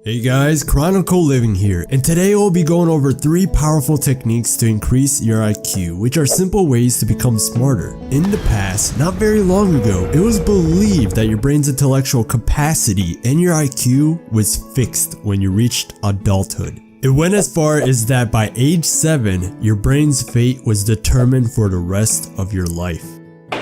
Hey guys, Chronicle Living here, and today we'll be going over 3 powerful techniques to increase your IQ, which are simple ways to become smarter. In the past, not very long ago, it was believed that your brain's intellectual capacity and your IQ was fixed when you reached adulthood. It went as far as that by age 7, your brain's fate was determined for the rest of your life.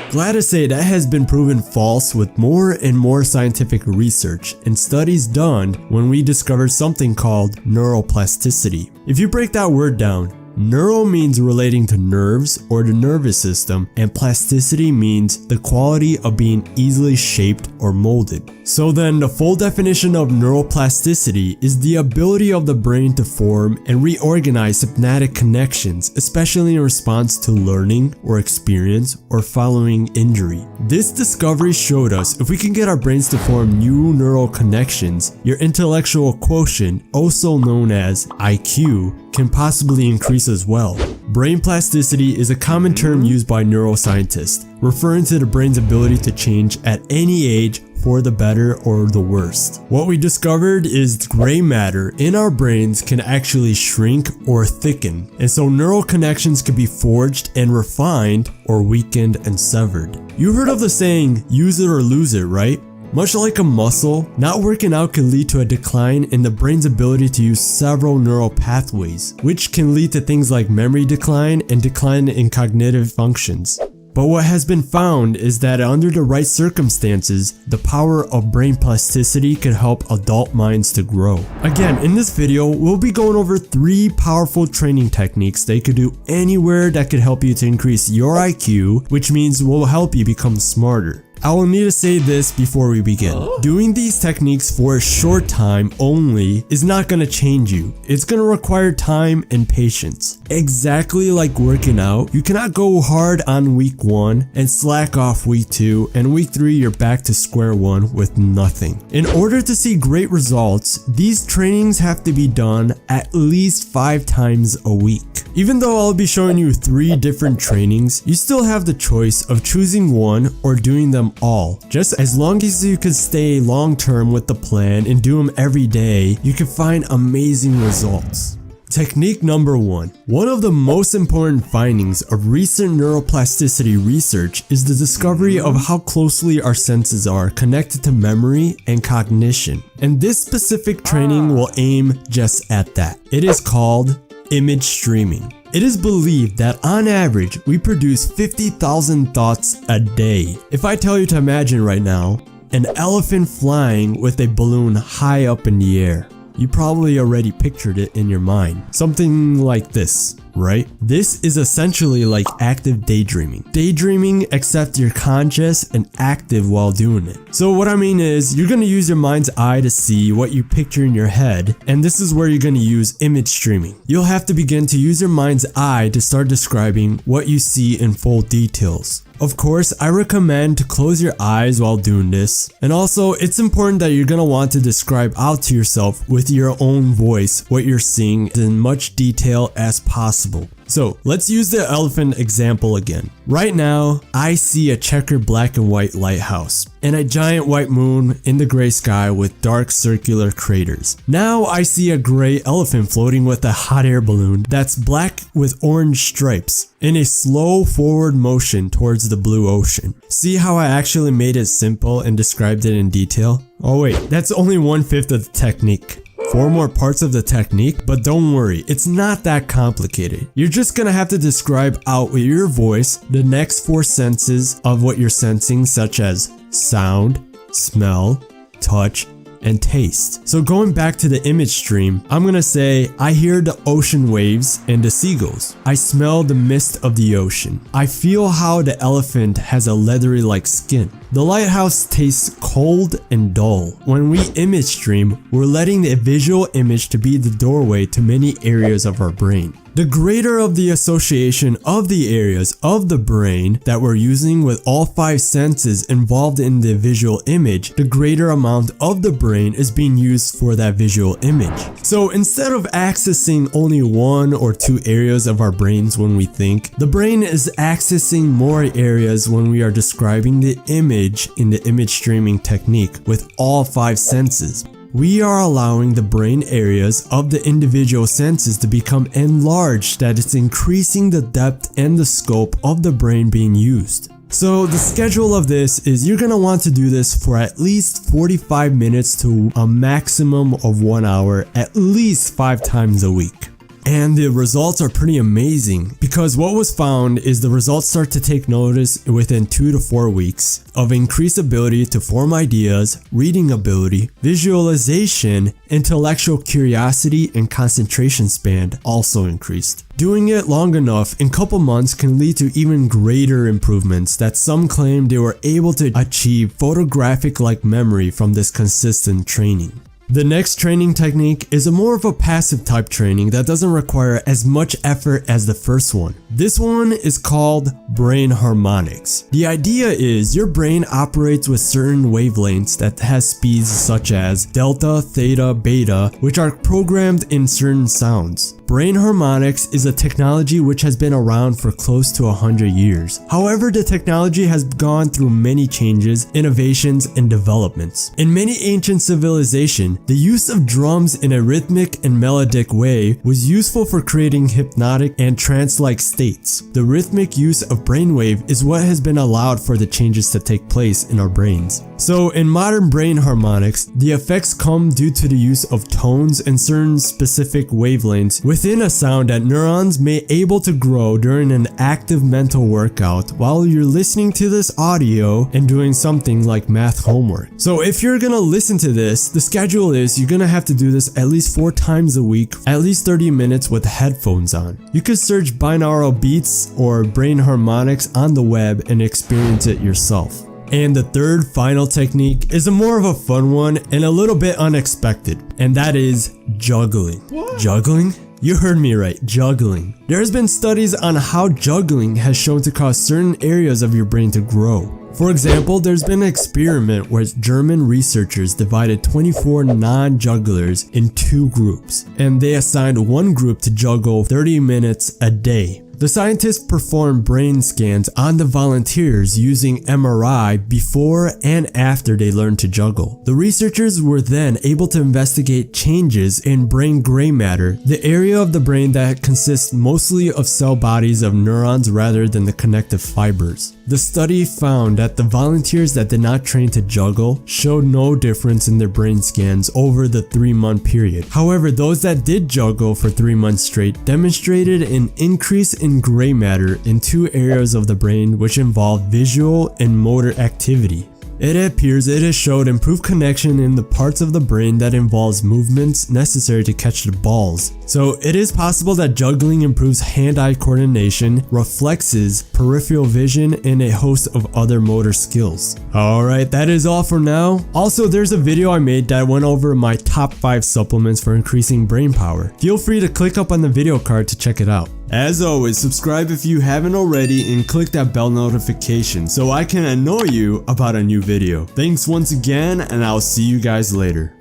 Glad to say that has been proven false with more and more scientific research and studies done when we discovered something called neuroplasticity. If you break that word down, neuro means relating to nerves or the nervous system, and plasticity means the quality of being easily shaped or molded. So then the full definition of neuroplasticity is the ability of the brain to form and reorganize synaptic connections, especially in response to learning or experience or following injury. This discovery showed us if we can get our brains to form new neural connections, your intellectual quotient, also known as IQ, can possibly increase as well. Brain plasticity is a common term used by neuroscientists, referring to the brain's ability to change at any age for the better or the worse. What we discovered is gray matter in our brains can actually shrink or thicken, and so neural connections can be forged and refined or weakened and severed. You heard of the saying, use it or lose it, right? Much like a muscle, not working out can lead to a decline in the brain's ability to use several neural pathways, which can lead to things like memory decline and decline in cognitive functions. But what has been found is that under the right circumstances, the power of brain plasticity can help adult minds to grow. Again, in this video, we'll be going over 3 powerful training techniques that you could do anywhere that could help you to increase your IQ, which means will help you become smarter. I will need to say this before we begin. Doing these techniques for a short time only is not going to change you. It's going to require time and patience. Exactly like working out, you cannot go hard on week 1 and slack off week 2, and week 3 you're back to square one with nothing. In order to see great results, these trainings have to be done at least 5 times a week. Even though I'll be showing you 3 different trainings, you still have the choice of choosing one or doing them all. Just as long as you can stay long term with the plan and do them every day, you can find amazing results. Technique number 1. One of the most important findings of recent neuroplasticity research is the discovery of how closely our senses are connected to memory and cognition. And this specific training will aim just at that. It is called image streaming. It is believed that on average, we produce 50,000 thoughts a day. If I tell you to imagine right now, an elephant flying with a balloon high up in the air, you probably already pictured it in your mind. Something like this, right? This is essentially like active daydreaming. Daydreaming except you're conscious and active while doing it. So what I mean is you're going to use your mind's eye to see what you picture in your head, and this is where you're going to use image streaming. You'll have to begin to use your mind's eye to start describing what you see in full details. Of course, I recommend to close your eyes while doing this, and also it's important that you're going to want to describe out to yourself with your own voice what you're seeing in much detail as possible. So let's use the elephant example again. Right now, I see a checkered black and white lighthouse and a giant white moon in the gray sky with dark circular craters. Now I see a gray elephant floating with a hot air balloon that's black with orange stripes in a slow forward motion towards the blue ocean. See how I actually made it simple and described it in detail? Oh wait, that's only 1/5 of the technique. 4 more parts of the technique, but don't worry, it's not that complicated. You're just gonna have to describe out with your voice the next 4 senses of what you're sensing, such as sound, smell, touch, and taste. So going back to the image stream, I'm gonna say, I hear the ocean waves and the seagulls. I smell the mist of the ocean. I feel how the elephant has a leathery like skin. The lighthouse tastes cold and dull. When we image stream, we're letting the visual image to be the doorway to many areas of our brain. The greater of the association of the areas of the brain that we're using with all 5 senses involved in the visual image, the greater amount of the brain is being used for that visual image. So instead of accessing only 1 or 2 areas of our brains when we think, the brain is accessing more areas when we are describing the image in the image streaming technique with all 5 senses. we are allowing the brain areas of the individual senses to become enlarged, that it's increasing the depth and the scope of the brain being used. So the schedule of this is you're going to want to do this for at least 45 minutes to a maximum of 1 hour, at least 5 times a week. And the results are pretty amazing, because what was found is the results start to take notice within 2 to 4 weeks of increased ability to form ideas, reading ability, visualization, intellectual curiosity, and concentration span also increased. Doing it long enough in couple months can lead to even greater improvements that some claim they were able to achieve photographic-like memory from this consistent training. The next training technique is a more of a passive type training that doesn't require as much effort as the first one. This one is called brain harmonics. The idea is your brain operates with certain wavelengths that has speeds such as delta, theta, beta, which are programmed in certain sounds. Brain harmonics is a technology which has been around for close to 100 years. However, the technology has gone through many changes, innovations, and developments. In many ancient civilizations, the use of drums in a rhythmic and melodic way was useful for creating hypnotic and trance-like states. The rhythmic use of brainwave is what has been allowed for the changes to take place in our brains. So in modern brain harmonics, the effects come due to the use of tones and certain specific wavelengths within a sound that neurons may able to grow during an active mental workout while you're listening to this audio and doing something like math homework. So if you're gonna listen to this, the schedule is you're gonna have to do this at least 4 times a week, at least 30 minutes with headphones on. You could search binaural beats or brain harmonics on the web and experience it yourself. And the third final technique is a more of a fun one and a little bit unexpected, and that is juggling. What? Juggling? You heard me right, juggling. There has been studies on how juggling has shown to cause certain areas of your brain to grow. For example, there's been an experiment where German researchers divided 24 non-jugglers in 2 groups, and they assigned one group to juggle 30 minutes a day. The scientists performed brain scans on the volunteers using MRI before and after they learned to juggle. The researchers were then able to investigate changes in brain gray matter, the area of the brain that consists mostly of cell bodies of neurons rather than the connective fibers. The study found that the volunteers that did not train to juggle showed no difference in their brain scans over the 3-month period. However, those that did juggle for 3 months straight demonstrated an increase in gray matter in 2 areas of the brain which involved visual and motor activity. It appears it has showed improved connection in the parts of the brain that involves movements necessary to catch the balls. So it is possible that juggling improves hand-eye coordination, reflexes, peripheral vision, and a host of other motor skills. Alright, that is all for now. Also, there's a video I made that went over my top 5 supplements for increasing brain power. Feel free to click up on the video card to check it out. As always, subscribe if you haven't already and click that bell notification so I can annoy you about a new video. Thanks once again, and I'll see you guys later.